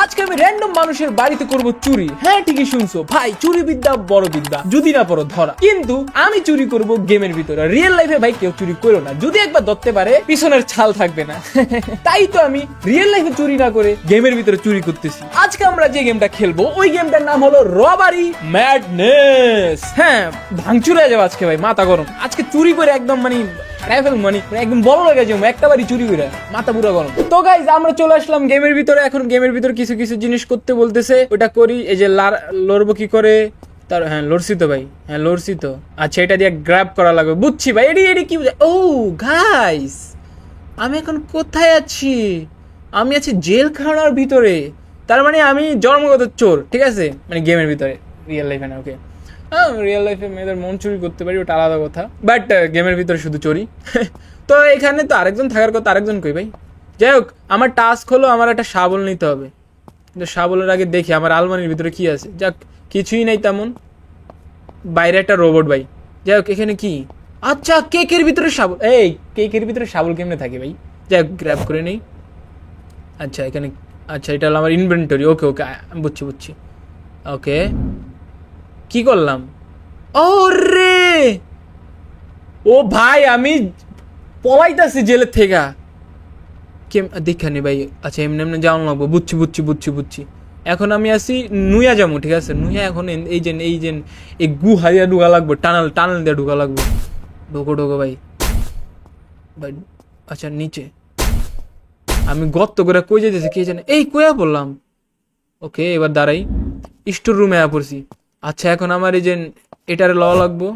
আজকে আমি র্যান্ডম মানুষের বাড়িতে করব চুরি। হ্যাঁ ঠিকই শুনছো ভাই, চুরি বিদ্যা বড় বিদ্যা, যদি না পড়ো ধরা। কিন্তু আমি চুরি করব গেমের ভিতরে। রিয়েল লাইফে ভাই কেউ চুরি করো না, যদি একবার ধরতে পারে পিছনের ছাল থাকবে না। তাই তো আমি রিয়েল লাইফে চুরি না করে গেমের ভিতরে চুরি করতেছি। আজকে আমরা যে গেমটা খেলবো ওই গেমটার নাম হলো রবারি ম্যাডনেস। হ্যাঁ ভাঙচুর হয়ে যাবে আজকে ভাই, মাথা গরম। আজকে চুরি করে একদম রাইফেল একদম বড় লাগে যাবো, একটা বাড়ি চুরি করে মাথা পুরো গরম। তো গাইজ আমরা চলে আসলাম গেমের ভিতরে। এখন গেমের ভিতরে কিছু কিছু জিনিস করতে বলতেছে, ওটা করি। এই যে লড়বো কি করে তার, হ্যাঁ লড়ছি তো ভাই, হ্যাঁ লড়ছি তো। আচ্ছা এটা দিয়ে গ্র্যাব করা লাগবে, বুঝছি ভাই। এডি কি ও গাইস, আমি এখন কোথায় আছি? আমি আছি জেলখানার ভিতরে। তার মানে আমি জন্মগত চোর, ঠিক আছে? মানে গেমের ভিতরে, রিয়েল লাইফে না। ওকে হ্যাঁ, রিয়েল লাইফে মেয়েদের মন চুরি করতে পারি, ওটা আলাদা কথা, বাট গেমের ভিতরে শুধু চুরি। তো এখানে তো আরেকজন থাকার কথা, আরেকজন কই ভাই? যাই হোক, আমার টাস্ক হলো আমার একটা শাবল নিতে হবে। কিন্তু শাবলের আগে দেখি আমার আলমারির ভিতরে কি আছে। যাক, কিছুই নাই তেমন, বাইরে একটা রোবট ভাই। যাই হোক, এখানে কি? আচ্ছা কেকের ভিতরে শাবল। এই কেকের ভিতরে শাবল কেমনে থাকে ভাই? যাই হোক, গ্র্যাব করে নেই। আচ্ছা এখানে, আচ্ছা এটা হলো আমার ইনভেন্টরি। ওকে ওকে, বুঝছি। ওকে কি করলাম? ও রে, ও ভাই আমি পলাইতাছি জেলের থেকে। দেখা নি ভাই। আচ্ছা এমনি যাওয়া লাগবো, বুঝছি। এখন আমি আসি নুয়া যাবো, ঠিক আছে? নুয়া এখন এই যে এই গুহা দিয়ে ঢুকা লাগবো, টানেল দিয়ে ঢুকা লাগবো। ঢোকো ভাই। আচ্ছা নিচে আমি গর্ত করে কই যেতেছি কে জানে। এই কয়া বললাম। ওকে এবার দাঁড়াই, স্টোর রুমে পড়ছি। আচ্ছা এখন আমার এই যে এটারে লওয়া লাগবো।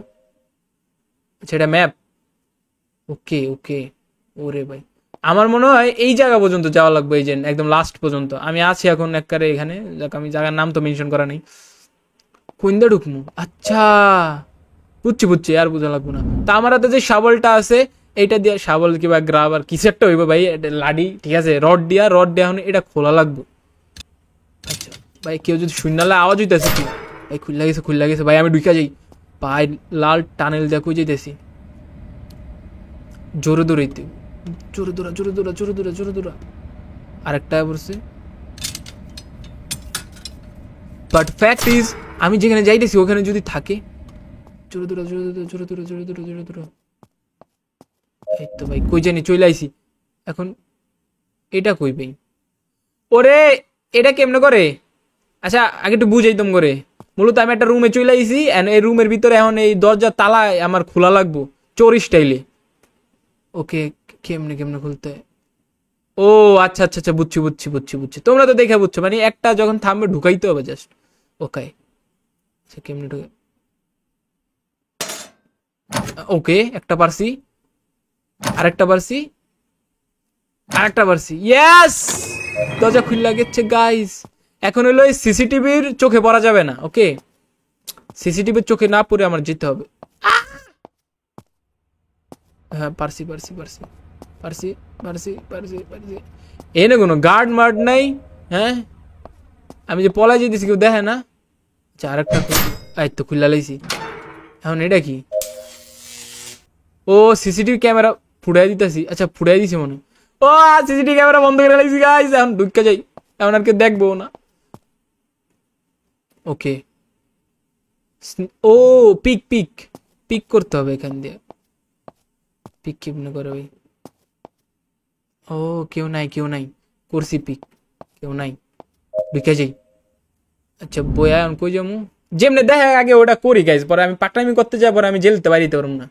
আচ্ছা এটা ম্যাপ। ওকে ওরে ভাই, আমার মনে হয় এই জায়গা পর্যন্ত যাওয়া লাগবে, এই যে একদম লাস্ট পর্যন্ত। আমি আছি এখন একবারে এখানে। যাক, আমি জায়গার নাম তো মেনশন করা নেই। কোনটা ঢুকমু? আচ্ছা বুঝছি, আর বোঝা লাগবো না। তা আমার হাতে যে শাবলটা আছে, এইটা দিয়ে শাবল কিংবা গ্রাবার কিছু একটা হইবে ভাই, লাডি, ঠিক আছে? রড দিয়া এখন এটা খোলা লাগবে। আচ্ছা ভাই, কেউ যদি শূন্যালে আওয়াজ হইতেছে কি ভাই? খুললা গেছে ভাই, আমি ঢুকা যাই। ভাই লাল টানেল দিয়ে কই যাইতেছি। জোরে দৌড়া। আরেকটা পড়ছে। বাট ফ্যাক্ট ইজ, আমি যেখানে যাইতেছি ওখানে যদি থাকে। জোরে দৌড়া। এই তো ভাই কই জানি চলে আইছি। এখন এটা কই ভাই? ওরে এটা কেমনে করে? আচ্ছা আগে একটু বুঝাইতাম করে। মূলত আমি একটা রুমে চলে আইছি, এই রুমের ভিতরে এখন এই দরজার তালা আমার খোলা লাগবো চোর স্টাইলে। ওকে কেমনে খুলতে? ও আচ্ছা বুঝছি। তোমরা তো দেখে বুঝছো, মানে একটা যখন থামবে ঢুকাইতে হবে জাস্ট। ওকে আচ্ছা কেমনে ঢুকে? ওকে একটা পারছি, আরেকটা পারছি। ইয়েস, দরজা খুললা গেছে গাইস। এখন হলো সিসিটিভির চোখে পড়া যাবে না। ওকে সিসিটিভির চোখে না পড়ে আমার যেতে হবে। হ্যাঁ পারছি। এনে কোনো গার্ড মার্ড নাই। হ্যাঁ আমি যে পলাই যেতেছি কেউ দেখে না। আচ্ছা আরেকটা এই তো খুললা লাইছি। এখন এটা কি? ও সিসিটিভি ক্যামেরা ফুটাই দিতেছি। আচ্ছা ফুটাই দিছি মনে। ও সিসিটিভি ক্যামেরা বন্ধ করে লাইছি গাইস। এখন ঢুকে যাই, এখন আর কেউ দেখবো না। ওকে ও পিক করতে হবে এখান দিয়ে। পিক কেমনে করে ওই? ও কেউ নাই করছি পিক, কেউ নাই, ঢুকে যাই। আচ্ছা বয়া এখন কই যাবো? যেমনে দেখা আগে ওটা করি গাইস, পরে আমি পাকনামি করতে যাই, পরে আমি জেলতে বাড়িতে পারবো না।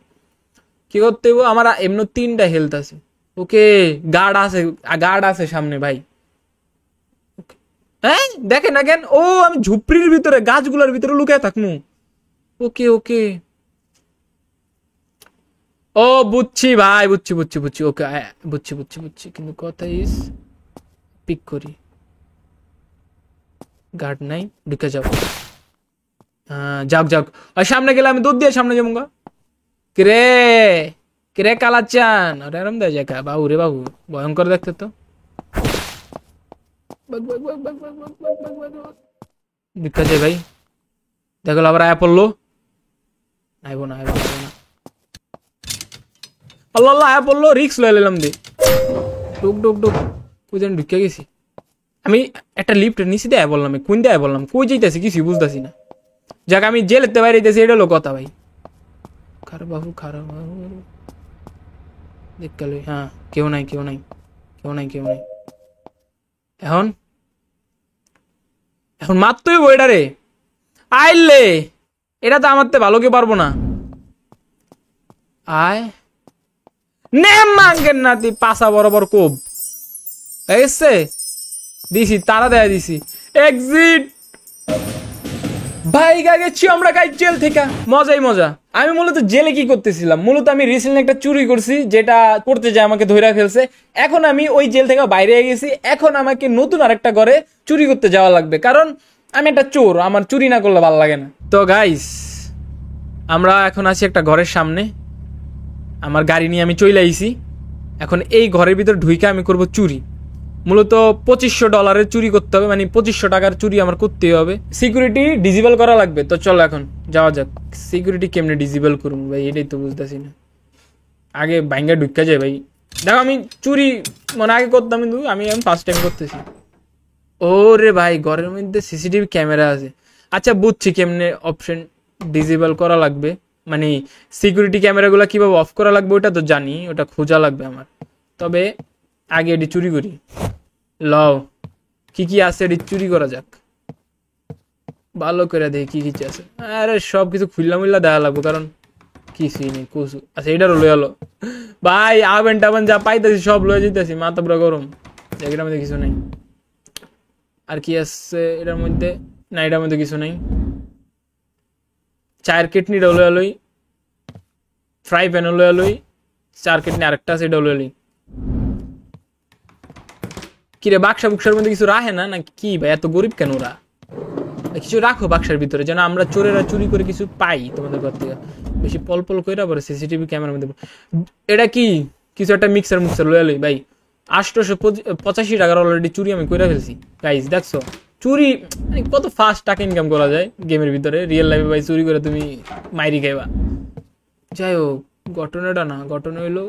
কি করতে হইব? আমার এমনি 3টা হেলথ আছে। ওকে গার্ড আছে সামনে ভাই। হ্যাঁ দেখেন না কেন? ও আমি ঝুপড়ির ভিতরে গাছগুলোর ভিতরে লুকায় থাকমু। ওকে ও বুঝছি ভাই, বুঝছি। ওকে বুঝছি। কিন্তু কথা ইস, পিক করি, গার্ড নাই, ঢুকে যাও। হ্যাঁ যাক আর সামনে গেলে আমি দৌড় দিয়ে সামনে যাবো গা। কিরে কালাচান, আরে আরাম দেয় জায়গা বাবু রে বাবু, ভয়ঙ্কর দেখতে তো। ঢুকা যায় ভাই, দেখো আবার আয়া পড়লো। আইব না আল্লাহ আয়া পড়লো, রিক্স লয়ে নিলাম দি। ডুক কই যেন ঢুকে গেছি। আমি একটা লিফট নিচে দেয় বললাম, কোন দেয় বললাম, কই যাইতেছি কিছুই বুঝতেছি না। যাক আমি জেলেতে বাইরে যেতেছি, এটা হলো কথা ভাই। খারাপ বাবু, খারাপ বাবু দেখ গেল। হ্যাঁ, কেউ নাই কেউ নাই কেউ নাই কেউ নাই। এখন এখন মারতেই বই এটা রে, আইলে এটা তো আমার তো ভালো কেউ পারবো না। আয় নে মাঙ্গের নাতি পাশা বরাবর কোব এসছে দিছি, তারা দেয়া দিছি। এক্সিট ভাই গেছি আমরা গাই জেল থেকে, মজাই মজা। আমি মূলত জেলে কি করতেছিলাম, মূলত আমি রিসেন্টলি একটা চুরি করছি, যেটা করতে যায় আমাকে ধরে ফেলছে। এখন আমি ওই জেল থেকে বাইরে গেছি, এখন আমাকে নতুন আরেকটা ঘরে চুরি করতে যাওয়া লাগবে, কারণ আমি একটা চোর, আমার চুরি না করলে ভালো লাগে না। তো গাইস আমরা এখন আছি একটা ঘরের সামনে, আমার গাড়ি নিয়ে আমি চলে আইছি। এখন এই ঘরের ভিতর ঢুইকে আমি করব চুরি। মূলত $2500 চুরি করতে হবে, মানে 2500 টাকার চুরি আমার করতেই হবে। সিকিউরিটি ডিজেবল করা লাগবে, তো চলো এখন যাওয়া যাক। সিকিউরিটি কেমনে ডিজেবল করবো ভাই, এটাই তো বুঝতেছি না। আগে ভাঙ্গা ঢুকা যায় ভাই। দেখো আমি চুরি মানে আগে করতাম, কিন্তু আমি ফার্স্ট টাইম করতেছি। ও রে ভাই, ঘরের মধ্যে সিসিটিভি ক্যামেরা আছে। আচ্ছা বুঝছি কেমনে অপশন ডিজেবল করা লাগবে, মানে সিকিউরিটি ক্যামেরাগুলো কিভাবে অফ করা লাগবে ওটা তো জানি, ওটা খোঁজা লাগবে আমার। তবে আগে এটি চুরি করি। লও কি কি আছে এটি চুরি করা যাক, ভালো করে দেখি কি কি আছে। আরে সব কিছু খুললা মুল্লা দেখা লাগবো, কারণ কিছুই নেই কচু। আচ্ছা এটারও লয়ে এলো ভাই, আবেন টাবেন যা পাইতেছি সব লয়ে যেতেছি, মাথা পুরো গরম। এটার মধ্যে কিছু নেই। আর কি আছে এটার মধ্যে, না এটার মধ্যে কিছু নেই। চায়ের কেটনিটা লয়ে এলোই, ফ্রাই প্যানও লয়ে এলোই, চার কেটনি আরেকটা আছে এটা লয়ে এলোই। কিরে বাক্সা বুকসার মধ্যে কিছু রাখে না নাকি কি ভাই, এত গরিব কেন ওরা? কিছু রাখো বাক্সার ভিতরে, যেন আমরা চোরেরা চুরি করে কিছু পাই তোমাদের ঘর থেকে। বেশি পল পল করে পরে সিসিটিভি ক্যামেরার মধ্যে। এটা কি কিছু একটা মিক্সার মুক্সার লয়ে লই ভাই। 885 টাকার অলরেডি চুরি আমি করে ফেলছি গাইস, দেখছো চুরি কত ফাস্ট টাকা ইনকাম করা যায় গেমের ভিতরে। রিয়েল লাইফে ভাই চুরি করে তুমি মাইরি খাইবা। যাই হোক ঘটনাটা না, ঘটনা হইলো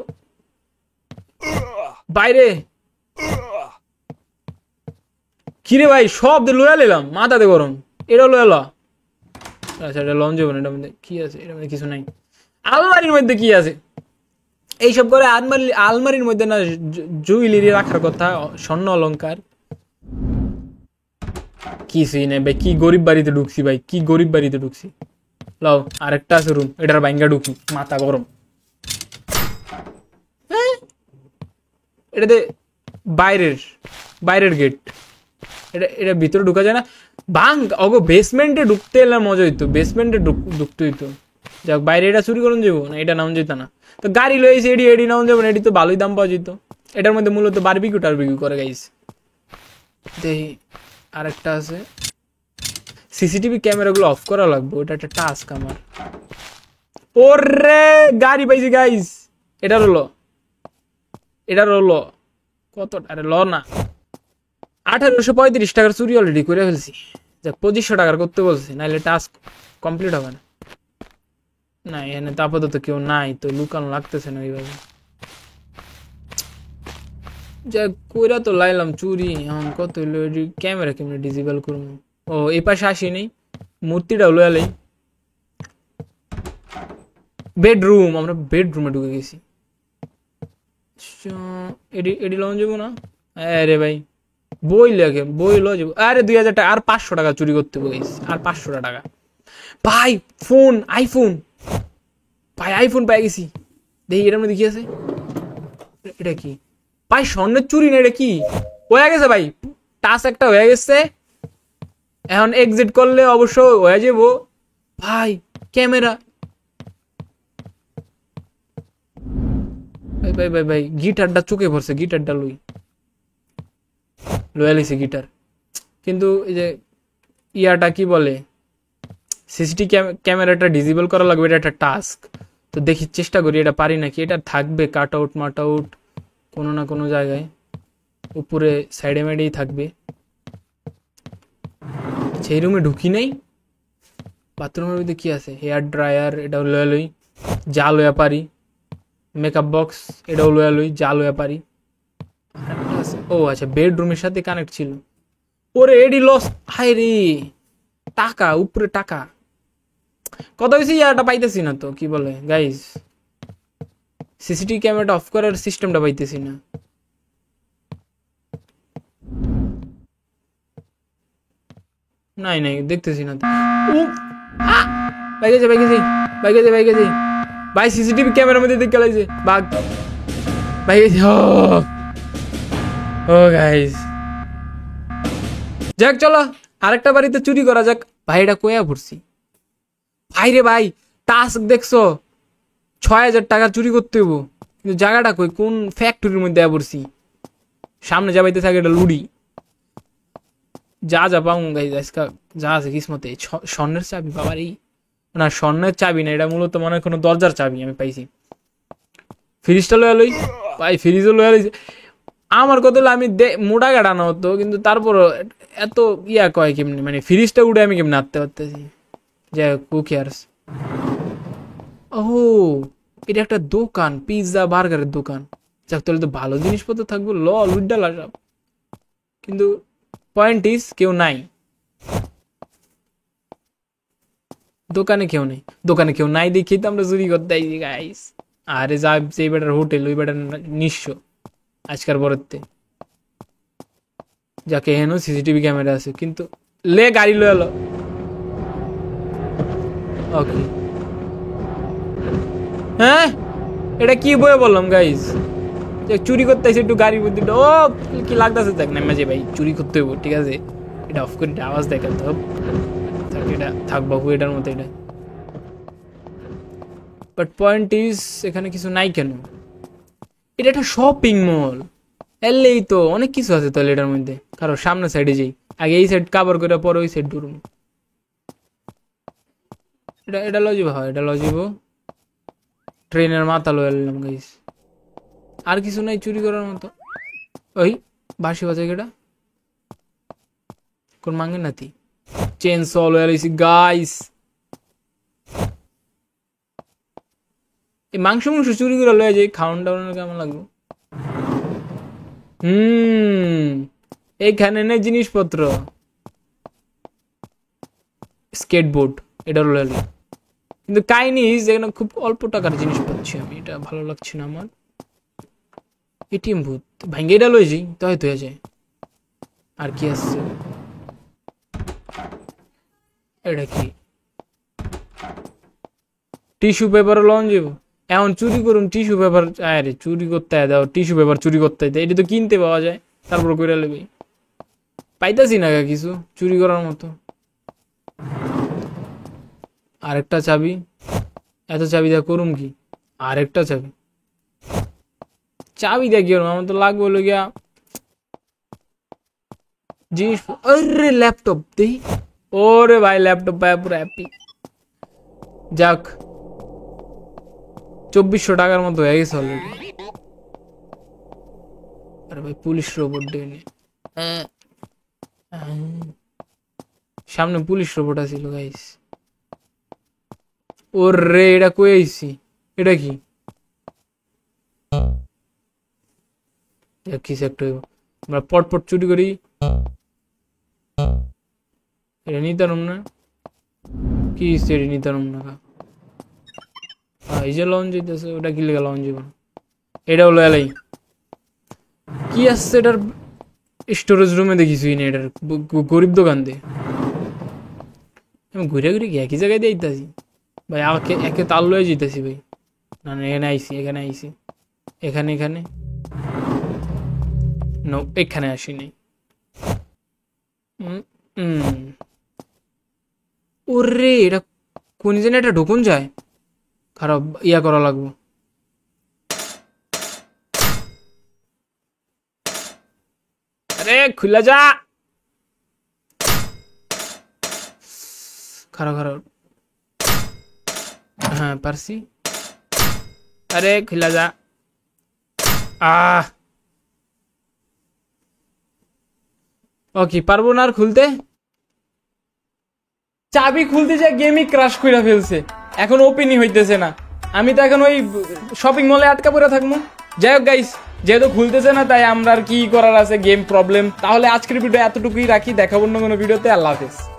বাইরে। কিরে ভাই সব লয়া নিলাম, মাথাতে গরম। এটা লয়ে ল। আচ্ছা এটা লঞ্চ যাবো না, এটার মধ্যে কি আছে? এটার মধ্যে কিছু নাই। আলমারির মধ্যে কি আছে? এইসব করে আলমারির মধ্যে না জুয়েলারি রাখার কথা, স্বর্ণ অলংকার কিছুই নেই ভাই। কি গরিব বাড়িতে ঢুকছি ভাই, কি গরিব বাড়িতে ঢুকছি। লাও আরেকটা আছে রুম, এটার বাইঙ্গা ঢুকি, মাথা গরম। এটাতে বাইরের বাইরের গেট, এটা এটা ভিতরে ঢুকা যায় না। ভাঙ অগো, বেসমেন্টে ঢুকতে এলে মজা হইতো, বেসমেন্টে ঢুকতে হইতো। যাক বাইরে এটা চুরি করুন যাবো না, এটা নাম যেত না। তো গাড়ি লয়েছে এডি এডি নাম যাবো না, এটি তো ভালোই দাম পাওয়া যেত। এটার মধ্যে মূলত বারবিকিউ টারবিকিউ করে গাইস। দেখি আরেকটা আছে, সিসিটিভি ক্যামেরাগুলো অফ করা লাগবে, ওটা একটা টাস্ক আমার। ওরে গাড়ি পাইছি গাইস, এটার হলো কত? আরে ল না, 1835 টাকার চুরি অলরেডি করে ফেলছি। যাক 2500 টাকার করতে বলছি, নাহলে টাস্ক কমপ্লিট হবে না। না এখানে তো আপাতত কেউ নাই, তো লুকানো লাগতেছে না ওইভাবে। যাক কইরা তো লাইলাম চুরি, এখন কত হইলো? ক্যামেরা কেমনে ডিজেবল করবো? ও এই পাশে আসি নেই, মূর্তিটাও লয়ে লাই। বেডরুম, আমরা বেডরুমে ঢুকে গেছি। এডি লন যাবো না? আরে ভাই বই লাগে, বই লো যাবো। আরে 2000 টাকা, আর 500 টাকা চুরি করতে বলিস, আর 500 টাকা। ভাই ফোন, আইফোন ভাই, আইফোন পাই গেছি। দেখি এটার মধ্যে কি আছে। এটা কি ভাই? স্বর্ণের চুরি না, এটা কি হয়ে গেছে ভাই? টাচ একটা হয়ে গেছে, এখন এক্সিট করলে অবশ্য হয়ে যাবো ভাই। ক্যামেরা ভাই ভাই ভাই ভাই, গিটারটা চোখে পড়ছে, গিটারটা লয়ে লিছে গিটার। কিন্তু এই যে ইয়াটা কি বলে, সিসিটিভি ক্যামেরাটা ডিজেবল করা লাগবে, এটা একটা টাস্ক। তো দেখি চেষ্টা করি এটা পারি নাকি। এটা থাকবে কাট আউট মাট আউট কোনো না কোনো জায়গায়, উপরে সাইডে মাইডেই থাকবে। সেই রুমে ঢুকি নেই। বাথরুমের মধ্যে কি আছে? হেয়ার ড্রায়ার, এটাও লয়ে লই, যা লয়া পারি। মেকআপ বক্স, এটাও লয়া লই, যা লয়া পারি। ও আচ্ছা বেডরুমের সাথে কানেক্ট ছিল, ওরে এডি লস, হাই রে টাকা উপরে টাকা, কথা হয়েছে ইয়াটা পাইতেছি না তো, কি বলে গাইস সিসিটিভি ক্যামেরাটা অফ করার সিস্টেমটা পাইতেছি না। নাই নাই দেখতেছি না তো। বাইকে যাই বাইকে যাই বাইকে যাই বাইকে যাই ভাই, সিসিটিভি ক্যামেরার মধ্যে দেখে লাগছে বাঘ, বাইকে ও গাইস যাক চলো আরেকটা বাড়িতে চুরি করা যাক। ভাই এটা কয়া পড়ছি ভাই রে ভাই, টাস্ক দেখছো ৬,০০০ টাকা চুরি করতে হইব, কিন্তু জায়গাটা কই কোন ফ্যাক্টরির মধ্যে পড়ছি, সামনে যাবাইতে থাকে এটা লুডি, যা যা পাও গাইস আজকে যা আছে কিসমতে। স্বর্ণের চাবি বাবার, এই না স্বর্ণের চাবি না, এটা মূলত মনে হয় কোনো দরজার চাবি আমি পাইছি। ফ্রিজটা লয়া লই ভাই, ফ্রিজও লয়া লইছে। আমার কথা হলো আমি মোটা গাড়ানো হতো, কিন্তু তারপর এত ইয়া কয় কেমনি, মানে ফ্রিজটা উঠে আমি কেমনি আনতে পারতেছি। যাই হোক হু কেয়ারস। ও এটা একটা দোকান, পিৎজা বার্গারের দোকান। যাক তাহলে তো ভালো জিনিসপত্র থাকবো, লুড্ডালা সব, কিন্তু পয়েন্ট ইজ কেউ নাই দোকানে, কেউ নেই দোকানে, কেউ নাই দেখি তো আমরা চুরি করতে আইছি গাইস। আরে যা যে বেটার হোটেল ওই বেটার নিঃস্ব আজকার বরতে, যাকে হেন সিসিটিভি ক্যামেরা আছে, কিন্তু লে গাড়ি লো এলো। ওকে হ্যাঁ এটা কি বয়ে বললাম গাইস, চুরি করতে আইসি একটু গাড়ির মধ্যে, ও কি লাগতেছে দেখ না মাঝে ভাই, চুরি করতে হইব ঠিক আছে, এটা অফ করে আওয়াজ দেখাতে হবে, এটা থাক বাবু এটার মতো এটা। বাট পয়েন্ট ইজ এখানে কিছু নাই কেন, এটা একটা শপিং মল, এলেই তো অনেক কিছু আছে তাহলে এটার মধ্যে। কারণ সামনে সাইডে যাই, আগে এই সাইড কাভার করে পরে ওই সাইড ঢুকবো। এটা এটা লজিব, হয় এটা লজিব, ট্রেনের মাথা লয়ে এলাম গাইস। আর কিছু নাই চুরি করার মতো। ওই বাঁশি বাজাই কেটা, কোন মাঙ্গের নাতি, চেন সল লয়ে এলাইছি গাইস। এই মাংস চুরি করে লয়ে যাই, খাওয়ান টাউনের কেমন লাগবে। এইখানে নেই জিনিসপত্র, স্কেটবোর্ড এটা লয়ে এলাই, কিন্তু কাহিনী যেখানে খুব অল্প টাকার জিনিস পাচ্ছি আমি, এটা ভালো লাগছে না আমার। এটিএম ভূত ভাঙ্গে এটা লয়ে যাই তো হয়তো হয়ে যায়। আর কি আসছে, এটা কি টিস্যু পেপার লন যাব, এখন চুরি করুন টিস্যু পেপার, আরে চুরি করতে দাও টিস্যু পেপার, চুরি করতে এটা তো কিনতে পাওয়া যায়, তারপর করে নেবে, পাইতাছি না কিছু চুরি করার মতো। আরেকটা চাবি, এত চাবি দেওয়া করুম কি, আরেকটা চাবি, চাবি দেয়া কি করুম, আমার তো লাগবে হলো গিয়া জিনিস। আরে ল্যাপটপ দেই, ওরে ভাই ল্যাপটপ পায় পুরো হ্যাপি। যাক ২৪০০ টাকার মতো হয়ে গেছে অলরেডি। আরে ভাই পুলিশ রোবট ডেনে, সামনে পুলিশ রোবট আছিল গাইস। ওরে এটা কই আইছি, এটা কি কিছু একটা, আমরা পটপট চুরি করি, এটা নিতাম না কি এটা নিতাম না, এই যে লঞ্চ যেতেছে ওটা কি লেগে লঞ্চ যাব, এটাও লয়ালাই কি আসছে এটার স্টোরেজ রুমে দেখিসই না, এটার গরিব দোকান দিয়ে আমি ঘুরে ঘুরে একই জায়গায় দিয়ে আইতাছি ভাই, একে তাল লয়ে যেতেছি ভাই। না না এখানে আইসি, এখানে আইসি, এখানে এখানে নো এখানে আসি নাই। ওরে এটা কোন জানি এটা ঢুকুন যায়, খারাপ ইয়া করা লাগবো। আরে খুলে যা, খারাপ খারাপ, হ্যাঁ পারছি, আরে খুলে যা, ওকে পারবো না আর খুলতে, চাবি খুলতে যায় গেমই ক্রাশ করে ফেলছে, এখন ওপেনই হইতেছে না। আমি তো এখন ওই শপিং মলে আটকা পড়ে থাকবো। যাই হোক গাইস যেহেতু খুলতেছে না তাই আমরা আর কি করার আছে, গেম প্রবলেম। তাহলে আজকের ভিডিও এতটুকুই রাখি, দেখাবো অন্য কোনো ভিডিওতে। আল্লাহ হাফেজ।